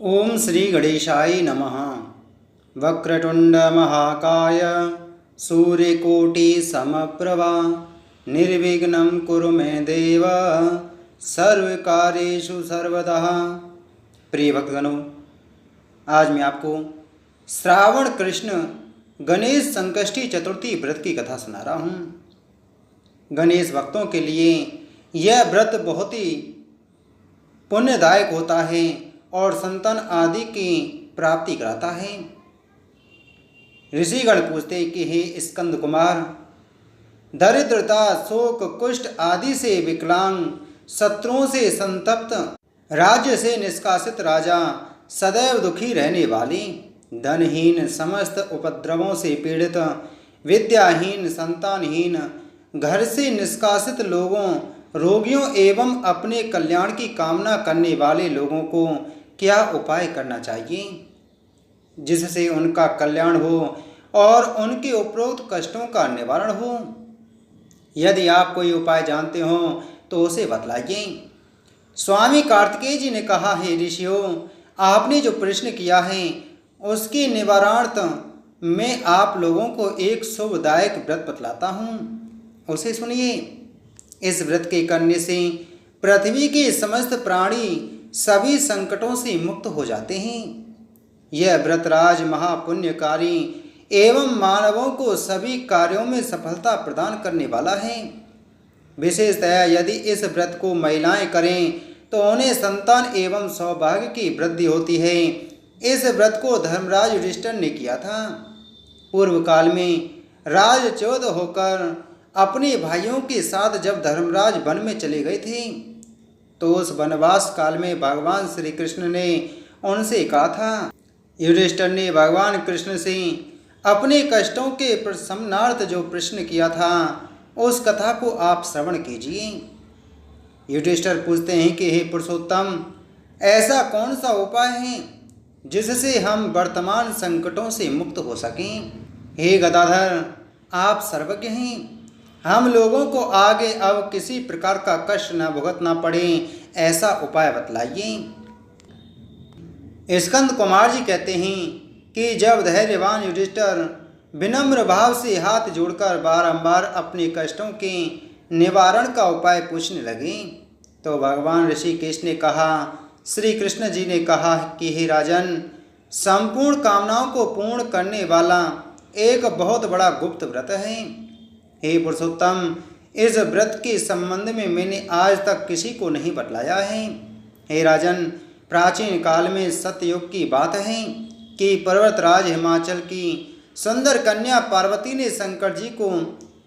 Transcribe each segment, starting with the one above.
ओम श्री गणेशाय नमः। वक्रतुंड महाकाय सूर्यकोटि समप्रभा निर्विघ्नं कुरु मे देव सर्वकार्येषु सर्वदा। प्रिय भक्तगणों, आज मैं आपको श्रावण कृष्ण गणेश संकष्टी चतुर्थी व्रत की कथा सुना रहा हूँ। गणेश भक्तों के लिए यह व्रत बहुत ही पुण्यदायक होता है और संतान आदि की प्राप्ति कराता है। ऋषिगण पूछते कि हे स्कंद कुमार, दरिद्रता, शोक, कुष्ठ आदि से विकलांग, शत्रुओं से संतप्त, राज्य से निष्कासित राजा, सदैव दुखी रहने वाले, धनहीन, समस्त उपद्रवों से पीड़ित, विद्याहीन, संतानहीन, घर से निष्कासित लोगों, रोगियों एवं अपने कल्याण की कामना करने वाले लोगों को क्या उपाय करना चाहिए जिससे उनका कल्याण हो और उनके उपरोक्त कष्टों का निवारण हो? यदि आप कोई उपाय जानते हो तो उसे बतलाइए। स्वामी कार्तिकेय जी ने कहा, हे ऋषियों, आपने जो प्रश्न किया है उसके निवारणार्थ मैं आप लोगों को एक शुभदायक व्रत बतलाता हूँ, उसे सुनिए। इस व्रत के करने से पृथ्वी के समस्त प्राणी सभी संकटों से मुक्त हो जाते हैं। यह व्रतराज महापुण्यकारी एवं मानवों को सभी कार्यों में सफलता प्रदान करने वाला है। विशेषतः यदि इस व्रत को महिलाएं करें तो उन्हें संतान एवं सौभाग्य की वृद्धि होती है। इस व्रत को धर्मराज युधिष्ठिर ने किया था। पूर्व काल में राजच्युत होकर अपने भाइयों के साथ जब धर्मराज वन में चले गए थे तो उस वनवास काल में भगवान श्री कृष्ण ने उनसे कहा था। युधिष्ठिर ने भगवान कृष्ण से अपने कष्टों के प्रशमनार्थ जो प्रश्न किया था उस कथा को आप श्रवण कीजिए। युधिष्ठिर पूछते हैं कि हे पुरुषोत्तम, ऐसा कौन सा उपाय है जिससे हम वर्तमान संकटों से मुक्त हो सकें? हे गदाधर, आप सर्वज्ञ हैं, हम लोगों को आगे अब किसी प्रकार का कष्ट न भुगतना पड़े, ऐसा उपाय बतलाइए। स्कंद कुमार जी कहते हैं कि जब धैर्यवान युधिष्ठिर विनम्र भाव से हाथ जोड़कर बारंबार अपने कष्टों के निवारण का उपाय पूछने लगे तो भगवान ऋषिकेश ने कहा, श्री कृष्ण जी ने कहा कि हे राजन, संपूर्ण कामनाओं को पूर्ण करने वाला एक बहुत बड़ा गुप्त व्रत है। हे पुरुषोत्तम, इस व्रत के संबंध में मैंने आज तक किसी को नहीं बतलाया है। हे राजन, प्राचीन काल में सतयुग की बात है कि पर्वतराज हिमाचल की सुंदर कन्या पार्वती ने शंकर जी को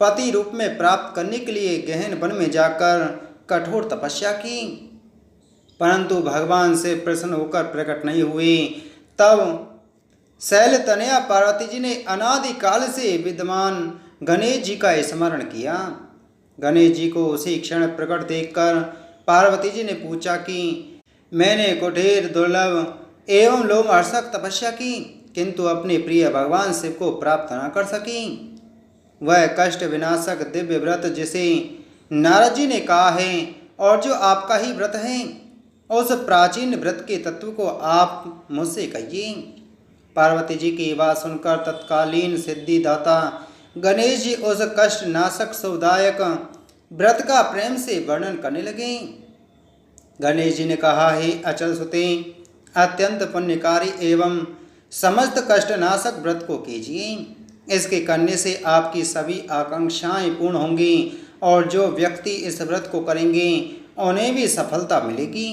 पति रूप में प्राप्त करने के लिए गहन वन में जाकर कठोर तपस्या की, परंतु भगवान से प्रसन्न होकर प्रकट नहीं हुए। तब शैल तनया पार्वती जी ने अनादिकाल से विद्यमान गणेश जी का स्मरण किया। गणेश जी को उसी क्षण प्रकट देखकर पार्वती जी ने पूछा कि मैंने कुटीर, दुर्लभ एवं लोमहर्षक तपस्या की किंतु अपने प्रिय भगवान शिव को प्राप्त न कर सकी। वह कष्ट विनाशक दिव्य व्रत जिसे नारद जी ने कहा है और जो आपका ही व्रत है, उस प्राचीन व्रत के तत्व को आप मुझसे कहिए। पार्वती जी की बात सुनकर तत्कालीन सिद्धिदाता गणेश जी उस कष्ट नाशक शुभदायक व्रत का प्रेम से वर्णन करने लगे। गणेश जी ने कहा, हे अचल सुते, अत्यंत पुण्यकारी एवं समस्त कष्ट नाशक व्रत को कीजिए। इसके करने से आपकी सभी आकांक्षाएं पूर्ण होंगी और जो व्यक्ति इस व्रत को करेंगे उन्हें भी सफलता मिलेगी।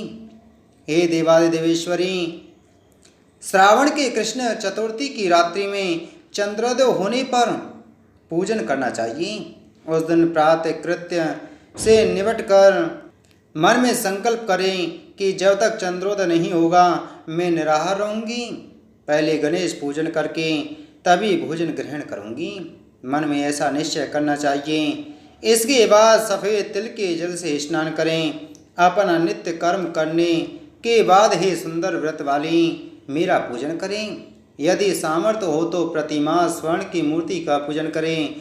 हे देवादिदेवेश्वरी, श्रावण के कृष्ण चतुर्थी की रात्रि में चंद्रोदय होने पर पूजन करना चाहिए। उस दिन प्रातः कृत्य से निपटकर मन में संकल्प करें कि जब तक चंद्रोदय नहीं होगा मैं निराहार रहूँगी। पहले गणेश पूजन करके तभी भोजन ग्रहण करूँगी, मन में ऐसा निश्चय करना चाहिए। इसके बाद सफ़ेद तिल के जल से स्नान करें। अपना नित्य कर्म करने के बाद ही सुंदर व्रत वाली मेरा पूजन करें। यदि सामर्थ्य हो तो प्रतिमा स्वर्ण की मूर्ति का पूजन करें।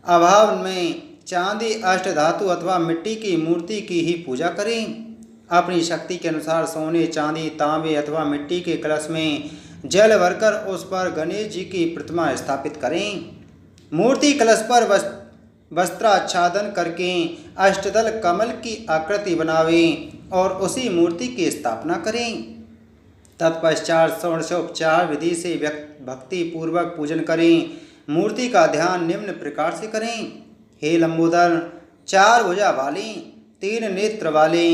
अभाव में चांदी, अष्ट धातु अथवा मिट्टी की मूर्ति की ही पूजा करें। अपनी शक्ति के अनुसार सोने, चांदी, तांबे अथवा मिट्टी के कलश में जल भरकर उस पर गणेश जी की प्रतिमा स्थापित करें। मूर्ति कलश पर वस्त्राच्छादन करके अष्टदल कमल की आकृति बनावें और उसी मूर्ति की स्थापना करें। तत्पश्चात षोडशोपचार विधि से भक्ति पूर्वक पूजन करें। मूर्ति का ध्यान निम्न प्रकार से करें। हे लंबोदर, 4 भुजा वाले, 3 नेत्र वाले,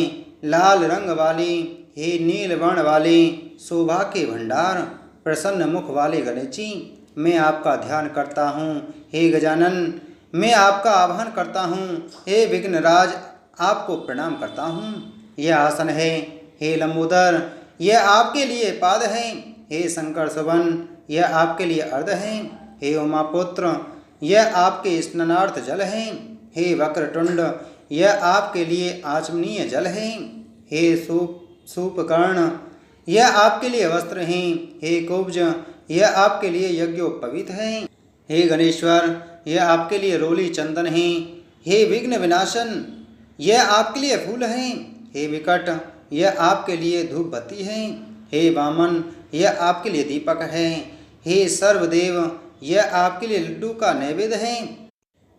लाल रंग वाले, हे नील वर्ण वाले, शोभा के भंडार, प्रसन्न मुख वाले गणेश जी, मैं आपका ध्यान करता हूँ। हे गजानन, मैं आपका आह्वान करता हूँ। हे विघ्नराज, आपको प्रणाम करता हूँ। यह आसन है। हे लंबोदर, यह आपके लिए पाद है। हे शंकर सुवन, यह आपके लिए अर्ध है। हे उमापुत्र, यह आपके स्नानार्थ जल है। हे वक्रतुंड, यह आपके लिए आचमनीय जल है। हे सूपकर्ण, यह आपके लिए वस्त्र हैं। हे कुब्ज, यह आपके लिए यज्ञोपवीत है। हे गणेश्वर, यह आपके लिए रोली चंदन है। हे विघ्न विनाशन, यह आपके लिए फूल हैं। हे विकट, यह आपके लिए धूप बत्ती है। हे वामन, यह आपके लिए दीपक है। हे सर्वदेव, यह आपके लिए लड्डू का नैवेद्य है।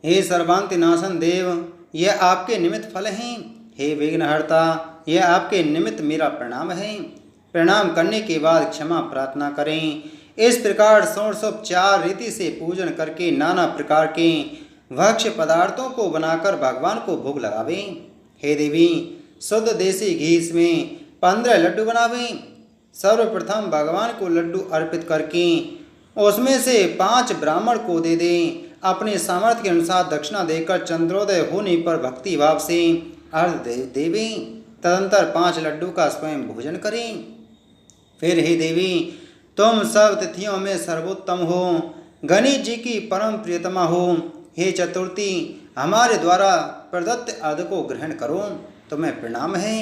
हे सर्वांतिनाशन देव, यह आपके निमित्त फल हैं। हे विघ्नहर्ता, यह आपके निमित्त मेरा प्रणाम है। प्रणाम करने के बाद क्षमा प्रार्थना करें। इस प्रकार षोडशोपचार रीति से पूजन करके नाना प्रकार के भक्ष्य पदार्थों को बनाकर भगवान को भोग लगावें। हे देवी, शुद्ध देसी घी में 15 लड्डू बनावें। सर्वप्रथम भगवान को लड्डू अर्पित करके उसमें से 5 ब्राह्मण को दे दें। अपने सामर्थ्य के अनुसार दक्षिणा देकर चंद्रोदय होने पर भक्ति भाव से अर्घ देवें। तदंतर 5 लड्डू का स्वयं भोजन करें। फिर हे देवी, तुम सब तिथियों में सर्वोत्तम हो, गणेश जी की परम प्रियतमा हो। हे चतुर्थी, हमारे द्वारा प्रदत्त अर्घ को ग्रहण करो, तुम्हें प्रणाम है।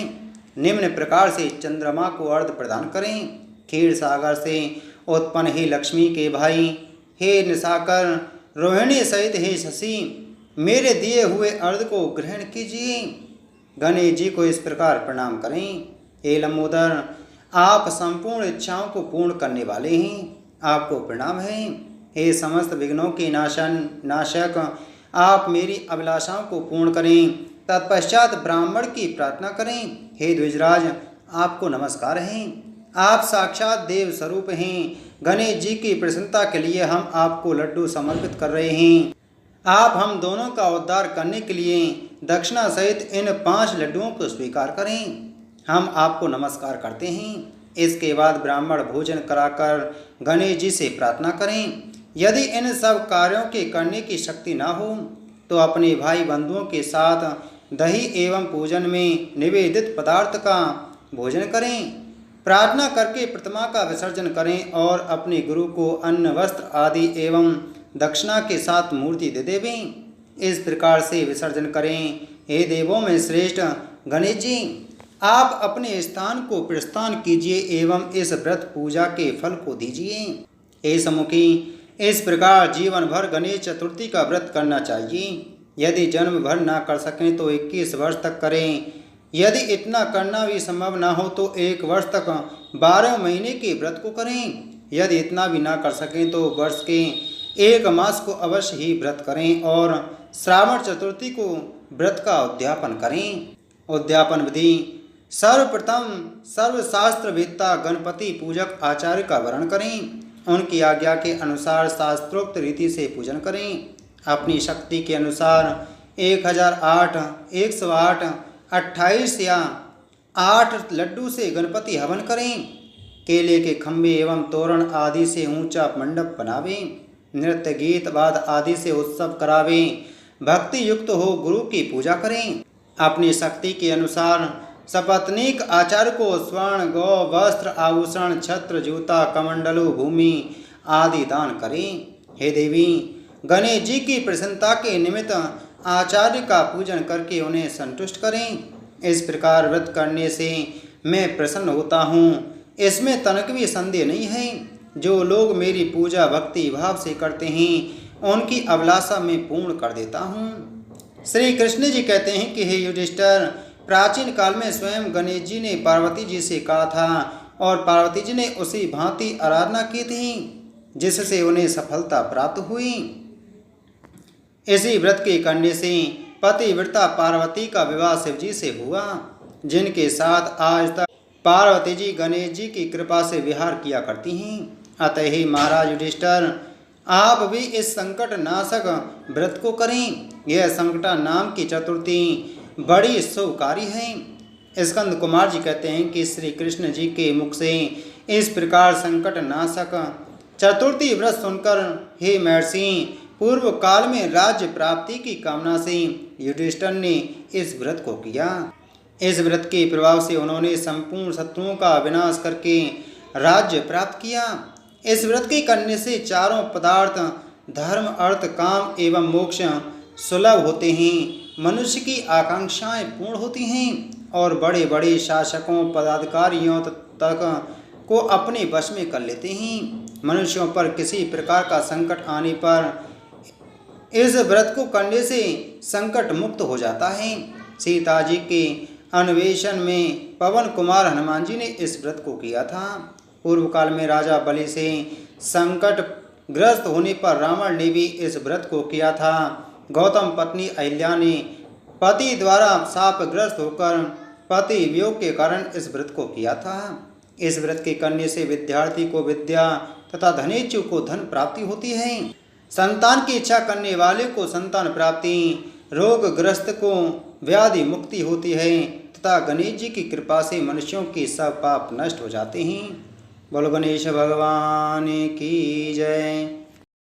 निम्न प्रकार से चंद्रमा को अर्घ प्रदान करें। क्षीर सागर से उत्पन्न हे लक्ष्मी के भाई, हे निशाकर, रोहिणी सहित हे शशि, मेरे दिए हुए अर्घ को ग्रहण कीजिए। गणेश जी को इस प्रकार प्रणाम करें। हे लंबोदर, आप संपूर्ण इच्छाओं को पूर्ण करने वाले हैं, आपको प्रणाम है। हे समस्त विघ्नों के नाशक, आप मेरी अभिलाषाओं को पूर्ण करें। तत्पश्चात ब्राह्मण की प्रार्थना करें। हे द्विजराज, आपको नमस्कार है। आप साक्षात देव स्वरूप हैं। गणेश जी की प्रसन्नता के लिए हम आपको लड्डू समर्पित कर रहे हैं। आप हम दोनों का उद्धार करने के लिए दक्षिणा सहित इन 5 लड्डुओं को स्वीकार करें। हम आपको नमस्कार करते हैं। इसके बाद ब्राह्मण भोजन कराकर गणेश जी से प्रार्थना करें। यदि इन सब कार्यों के करने की शक्ति न हो तो अपने भाई बंधुओं के साथ दही एवं पूजन में निवेदित पदार्थ का भोजन करें। प्रार्थना करके प्रतिमा का विसर्जन करें और अपने गुरु को अन्न, वस्त्र आदि एवं दक्षिणा के साथ मूर्ति दे देवें। इस प्रकार से विसर्जन करें। हे देवों में श्रेष्ठ गणेश जी, आप अपने स्थान को प्रस्थान कीजिए एवं इस व्रत पूजा के फल को दीजिए। हे सम्मुखी, इस प्रकार जीवन भर गणेश चतुर्थी का व्रत करना चाहिए। यदि जन्म भर ना कर सकें तो 21 वर्ष तक करें। यदि इतना करना भी संभव ना हो तो 1 वर्ष तक 12 महीने के व्रत को करें। यदि इतना भी ना कर सकें तो वर्ष के 1 मास को अवश्य ही व्रत करें और श्रावण चतुर्थी को व्रत का उद्यापन करें। उद्यापन विधि: सर्वप्रथम सर्वशास्त्र वेत्ता गणपति पूजक आचार्य का वर्ण करें। उनकी आज्ञा के अनुसार शास्त्रोक्त रीति से पूजन करें। अपनी शक्ति के अनुसार 1008, 108, 28 या 8 लड्डू से गणपति हवन करें। केले के खम्भे एवं तोरण आदि से ऊंचा मंडप बनावें। नृत्य, गीत, वाद आदि से उत्सव करावें। भक्ति युक्त हो गुरु की पूजा करें। अपनी शक्ति के अनुसार सपत्नीक आचार्य को स्वर्ण, गौ, वस्त्र, आभूषण, छत्र, जूता, कमंडलु, भूमि आदि दान करें। हे देवी, गणेश जी की प्रसन्नता के निमित्त आचार्य का पूजन करके उन्हें संतुष्ट करें। इस प्रकार व्रत करने से मैं प्रसन्न होता हूँ, इसमें तनक भी संदेह नहीं है। जो लोग मेरी पूजा भक्ति भाव से करते हैं उनकी अभिलाषा मैं पूर्ण कर देता हूँ। श्री कृष्ण जी कहते हैं कि हे युधिष्ठिर, प्राचीन काल में स्वयं गणेश जी ने पार्वती जी से कहा था और पार्वती जी ने उसी भांति आराधना की थी जिससे उन्हें सफलता प्राप्त हुई। इसी व्रत के करने से पतिव्रता पार्वती का विवाह शिव जी से हुआ, जिनके साथ आज तक पार्वती जी गणेश जी की कृपा से विहार किया करती हैं। अतः ही महाराज युधिष्ठिर, आप भी इस संकट नाशक व्रत को करें। यह संकटा नाम की चतुर्थी बड़ी शुभकारी है। स्कंद कुमार जी कहते हैं कि श्री कृष्ण जी के मुख से इस प्रकार संकट नाशक चतुर्थी व्रत सुनकर हे महर्षि, पूर्व काल में राज्य प्राप्ति की कामना से युधिष्ठिर ने इस व्रत को किया। इस व्रत के प्रभाव से उन्होंने संपूर्ण शत्रुओं का विनाश करके राज्य प्राप्त किया। इस व्रत के करने से चारों पदार्थ धर्म अर्थ काम एवं मोक्ष सुलभ होते हैं। मनुष्य की आकांक्षाएं पूर्ण होती हैं और बड़े बड़े शासकों पदाधिकारियों तक को अपने वश में कर लेते हैं। मनुष्यों पर किसी प्रकार का संकट आने पर इस व्रत को करने से संकट मुक्त हो जाता है। सीता जी के अन्वेषण में पवन कुमार हनुमान जी ने इस व्रत को किया था। पूर्व काल में राजा बलि से संकट ग्रस्त होने पर रावण ने भी इस व्रत को किया था। गौतम पत्नी अहिल्या ने पति द्वारा शापग्रस्त होकर पति वियोग के कारण इस व्रत को किया था। इस व्रत के करने से विद्यार्थी को विद्या तथा धनेच्छु को धन प्राप्ति होती है। संतान की इच्छा करने वाले को संतान प्राप्ति, रोगग्रस्त को व्याधि मुक्ति होती है तथा गणेश जी की कृपा से मनुष्यों के सब पाप नष्ट हो जाते हैं। बोलो गणेश भगवान की जय।